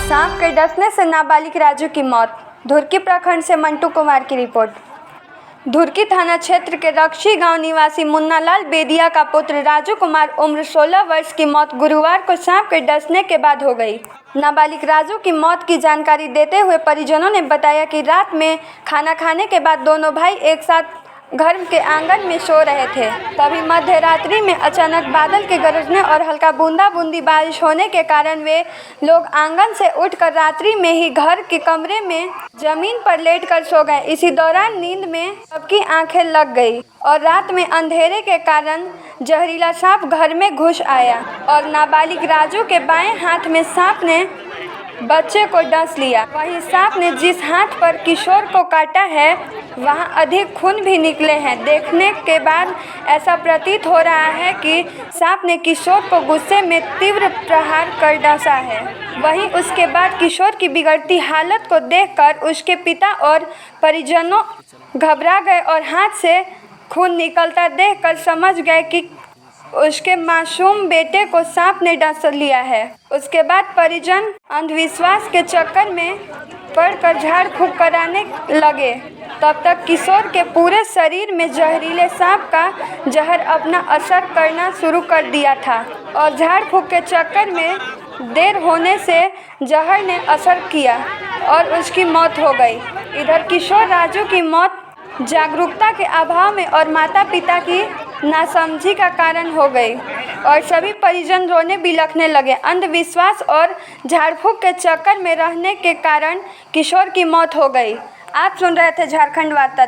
सांप के डसने से नाबालिग राजू की मौत। धुरकी प्रखंड से मंटू कुमार की रिपोर्ट। धुरकी थाना क्षेत्र के रक्षी गांव निवासी मुन्नालाल बेदिया का पुत्र राजू कुमार उम्र 16 वर्ष की मौत गुरुवार को सांप के डसने के बाद हो गई। नाबालिग राजू की मौत की जानकारी देते हुए परिजनों ने बताया कि रात में खाना खाने के बाद दोनों भाई एक साथ घर के आंगन में सो रहे थे। तभी मध्य रात्रि में अचानक बादल के गरजने और हल्का बूंदाबूंदी बारिश होने के कारण वे लोग आंगन से उठकर रात्रि में ही घर के कमरे में जमीन पर लेटकर सो गए। इसी दौरान नींद में सबकी आंखें लग गई और रात में अंधेरे के कारण जहरीला सांप घर में घुस आया और नाबालिग राजू के बाएं हाथ में सांप ने बच्चे को डस लिया। वहीं सांप ने जिस हाथ पर किशोर को काटा है वहां अधिक खून भी निकले हैं। देखने के बाद ऐसा प्रतीत हो रहा है कि सांप ने किशोर को गुस्से में तीव्र प्रहार कर डसा है। वहीं उसके बाद किशोर की बिगड़ती हालत को देखकर उसके पिता और परिजनों घबरा गए और हाथ से खून निकलता देखकर समझ गए कि उसके मासूम बेटे को सांप ने डस लिया है। उसके बाद परिजन अंधविश्वास के चक्कर में पड़कर झाड़ फूंक कराने लगे। तब तक किशोर के पूरे शरीर में जहरीले सांप का जहर अपना असर करना शुरू कर दिया था और झाड़ फूंक के चक्कर में देर होने से जहर ने असर किया और उसकी मौत हो गई। इधर किशोर राजू की मौत जागरूकता के अभाव में और माता पिता की नासमझी का कारण हो गई और सभी परिजन रोने बिलखने लगे। अंधविश्वास और झाड़ फूंक के चक्कर में रहने के कारण किशोर की मौत हो गई। आप सुन रहे थे झारखंड वार्ता।